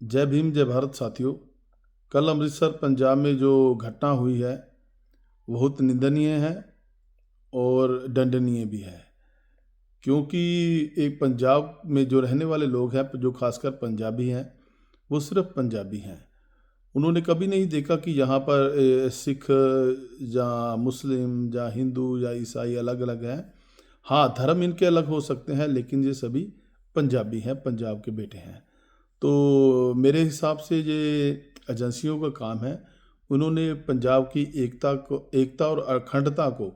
जय भीम जय भारत साथियों। कल अमृतसर पंजाब में जो घटना हुई है बहुत निंदनीय है और दंडनीय भी है। क्योंकि एक पंजाब में जो रहने वाले लोग हैं, जो खासकर पंजाबी हैं, वो सिर्फ पंजाबी हैं। उन्होंने कभी नहीं देखा कि यहाँ पर सिख या मुस्लिम या हिंदू या ईसाई अलग अलग हैं। हाँ, धर्म इनके अलग हो सकते हैं, लेकिन ये सभी पंजाबी हैं, पंजाब के बेटे हैं। तो मेरे हिसाब से ये एजेंसियों का काम है। उन्होंने पंजाब की एकता और अखंडता को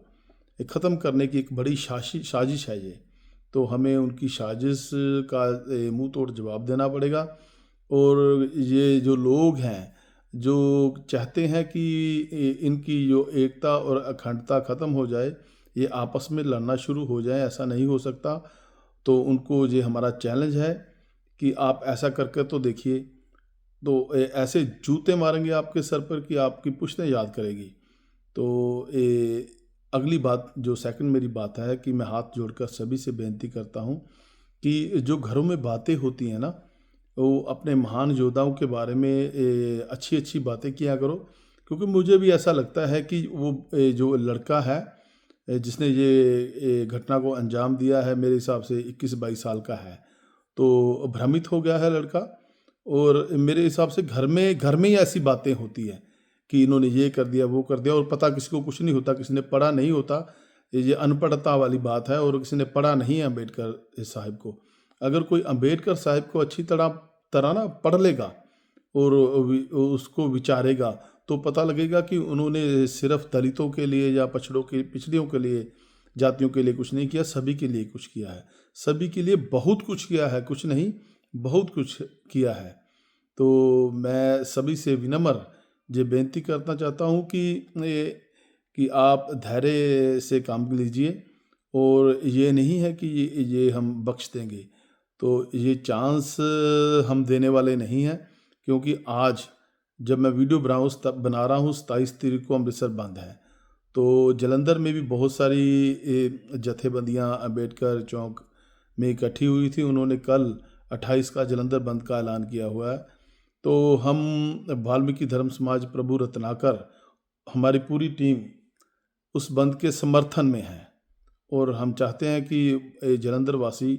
ख़त्म करने की एक बड़ी साजिश है ये। तो हमें उनकी साजिश का मुंह तोड़ जवाब देना पड़ेगा। और ये जो लोग हैं जो चाहते हैं कि इनकी जो एकता और अखंडता ख़त्म हो जाए, ये आपस में लड़ना शुरू हो जाए, ऐसा नहीं हो सकता। तो उनको ये हमारा चैलेंज है कि आप ऐसा करके तो देखिए। तो ऐसे जूते मारेंगे आपके सर पर कि आपकी पुश्तें याद करेगी। तो अगली बात, जो सेकंड मेरी बात है, कि मैं हाथ जोड़कर सभी से बेनती करता हूँ कि जो घरों में बातें होती हैं ना, वो अपने महान योद्धाओं के बारे में अच्छी अच्छी बातें किया करो। क्योंकि मुझे भी ऐसा लगता है कि वो जो लड़का है जिसने ये घटना को अंजाम दिया है, मेरे हिसाब से 21-22 साल का है। तो भ्रमित हो गया है लड़का। और मेरे हिसाब से घर में ही ऐसी बातें होती हैं कि इन्होंने ये कर दिया, वो कर दिया, और पता किसी को कुछ नहीं होता, किसी ने पढ़ा नहीं होता। ये अनपढ़ता वाली बात है, और किसी ने पढ़ा नहीं है अम्बेडकर साहिब को। अगर कोई अम्बेडकर साहिब को अच्छी तरह तरह ना पढ़ लेगा और उसको विचारेगा, तो पता लगेगा कि उन्होंने सिर्फ दलितों के लिए या पिछड़ियों के लिए, जातियों के लिए कुछ नहीं किया, सभी के लिए कुछ किया है। सभी के लिए बहुत कुछ किया है, कुछ नहीं बहुत कुछ किया है। तो मैं सभी से विनम्र ये बेनती करना चाहता हूँ कि आप धैर्य से काम लीजिए। और ये नहीं है कि ये हम बख्श देंगे। तो ये चांस हम देने वाले नहीं हैं। क्योंकि आज जब मैं वीडियो बना रहा हूँ, 27 तारीख को अमृतसर बंद है। तो जलंधर में भी बहुत सारी जथेबंदियाँ अम्बेडकर चौक में इकट्ठी हुई थी। उन्होंने कल 28 का जलंधर बंद का ऐलान किया हुआ है। तो हम वाल्मीकि धर्म समाज प्रभु रत्नाकर, हमारी पूरी टीम उस बंद के समर्थन में है। और हम चाहते हैं कि जलंधर वासी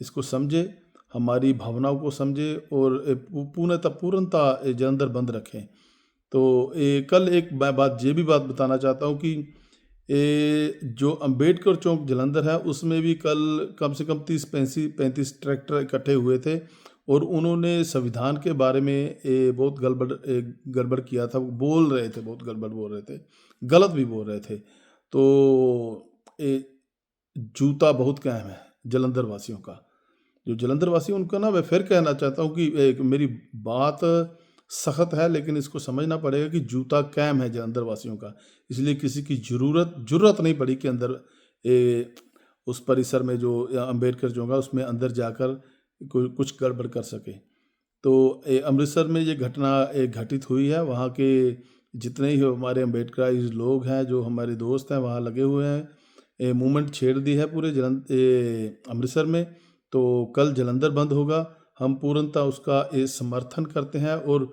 इसको समझे, हमारी भावनाओं को समझे, और पूर्णतः जलंधर बंद रखें। तो कल एक मैं ये भी बात बताना चाहता हूँ कि जो अंबेडकर चौक जलंधर है, उसमें भी कल कम से कम 30-35 ट्रैक्टर इकट्ठे हुए थे। और उन्होंने संविधान के बारे में बहुत गड़बड़ किया था। वो बोल रहे थे, बहुत गड़बड़ बोल रहे थे, गलत भी बोल रहे थे। तो जूता बहुत कायम है जलंधर वासियों का। जो जलंधर वासी हैं, उनका ना मैं फिर कहना चाहता हूँ कि मेरी बात सख्त है, लेकिन इसको समझना पड़ेगा कि जूता कायम है जलंधर वासियों का। इसलिए किसी की जरूरत नहीं पड़ी कि अंदर उस परिसर में जो अम्बेडकर जो होगा उसमें अंदर जाकर कुछ गड़बड़ कर सके। तो अमृतसर में ये घटना घटित हुई है। वहाँ के जितने ही हमारे अम्बेडकराइज लोग हैं, जो हमारे दोस्त हैं, वहाँ लगे हुए हैं। मूवमेंट छेड़ दी है पूरे अमृतसर में। तो कल जलंधर बंद होगा। हम पूर्णतः उसका समर्थन करते हैं और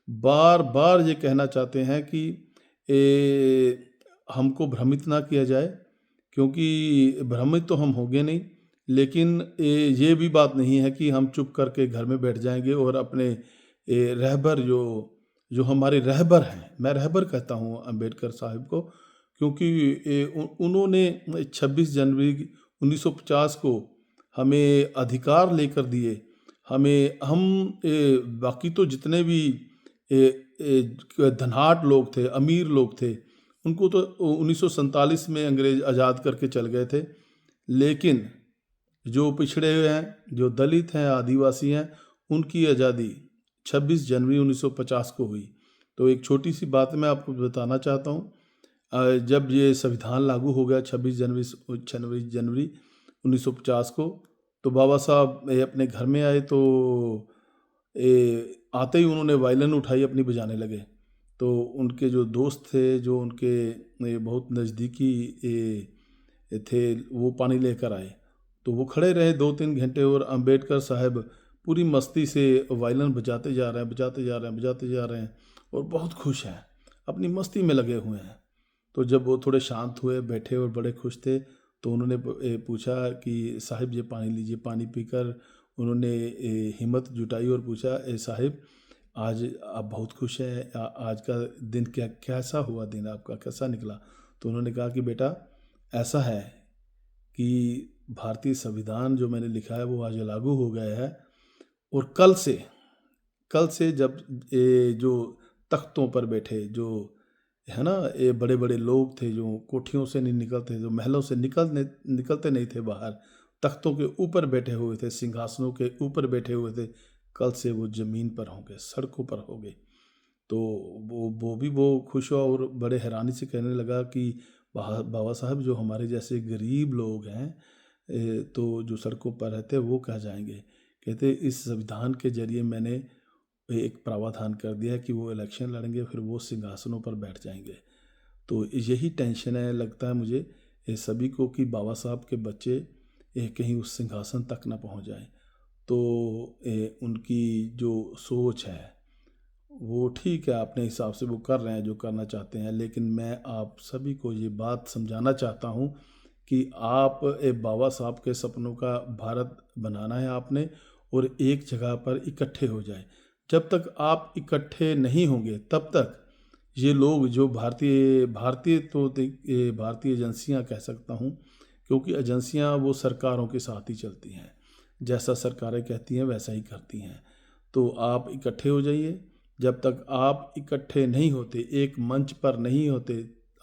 बार बार ये कहना चाहते हैं कि हमको भ्रमित ना किया जाए। क्योंकि भ्रमित तो हम होंगे नहीं, लेकिन ये भी बात नहीं है कि हम चुप करके घर में बैठ जाएंगे और अपने रहबर जो जो हमारे रहबर हैं, मैं रहबर कहता हूँ अंबेडकर साहब को। क्योंकि उन्होंने 26 जनवरी 1950 को हमें अधिकार लेकर दिए। बाकी तो जितने भी धनहाट लोग थे, अमीर लोग थे, उनको तो 1947 में अंग्रेज आज़ाद करके चल गए थे। लेकिन जो पिछड़े हुए हैं, जो दलित हैं, आदिवासी हैं, उनकी आज़ादी 26 जनवरी 1950 को हुई। तो एक छोटी सी बात मैं आपको बताना चाहता हूँ। जब ये संविधान लागू हो गया 26 जनवरी 1950 को, तो बाबा साहब अपने घर में आए। तो आते ही उन्होंने वायलिन उठाई, अपनी बजाने लगे। तो उनके जो दोस्त थे, जो उनके बहुत नज़दीकी थे, वो पानी लेकर आए। तो वो खड़े रहे 2-3 घंटे और अंबेडकर साहब पूरी मस्ती से वायलिन बजाते जा रहे हैं, बजाते जा रहे हैं, बजाते जा रहे हैं और बहुत खुश हैं, अपनी मस्ती में लगे हुए हैं। तो जब वो थोड़े शांत हुए, बैठे और बड़े खुश थे, तो उन्होंने पूछा कि साहिब ये पानी लीजिए। पानी पीकर उन्होंने हिम्मत जुटाई और पूछा, साहिब आज आप बहुत खुश हैं, आज का दिन कैसा हुआ, दिन आपका कैसा निकला? तो उन्होंने कहा कि बेटा ऐसा है कि भारतीय संविधान जो मैंने लिखा है वो आज लागू हो गया है, और कल से जब ये जो तख्तों पर बैठे जो है ना, ये बड़े बड़े लोग थे जो कोठियों से नहीं निकलते, जो महलों से निकलते नहीं थे बाहर, तख्तों के ऊपर बैठे हुए थे, सिंहासनों के ऊपर बैठे हुए थे, कल से वो ज़मीन पर होंगे, सड़कों पर होंगे। तो वो खुश हुआ और बड़े हैरानी से कहने लगा कि बाबा साहब जो हमारे जैसे गरीब लोग हैं, तो जो सड़कों पर रहते हैं वो कहाँ जाएंगे? कहते इस संविधान के जरिए मैंने एक प्रावधान कर दिया है कि वो इलेक्शन लड़ेंगे, फिर वो सिंहासनों पर बैठ जाएंगे। तो यही टेंशन है, लगता है मुझे ये सभी को, कि बाबा साहब के बच्चे कहीं उस सिंहासन तक ना पहुंच जाएं। तो उनकी जो सोच है वो ठीक है, अपने हिसाब से वो कर रहे हैं जो करना चाहते हैं, लेकिन मैं आप सभी को ये बात समझाना चाहता हूँ कि आप बाबा साहब के सपनों का भारत बनाना है आपने, और एक जगह पर इकट्ठे हो जाए। जब तक आप इकट्ठे नहीं होंगे तब तक ये लोग जो भारतीय एजेंसियां कह सकता हूँ, क्योंकि एजेंसियां वो सरकारों के साथ ही चलती हैं, जैसा सरकारें कहती हैं वैसा ही करती हैं। तो आप इकट्ठे हो जाइए। जब तक आप इकट्ठे नहीं होते, एक मंच पर नहीं होते,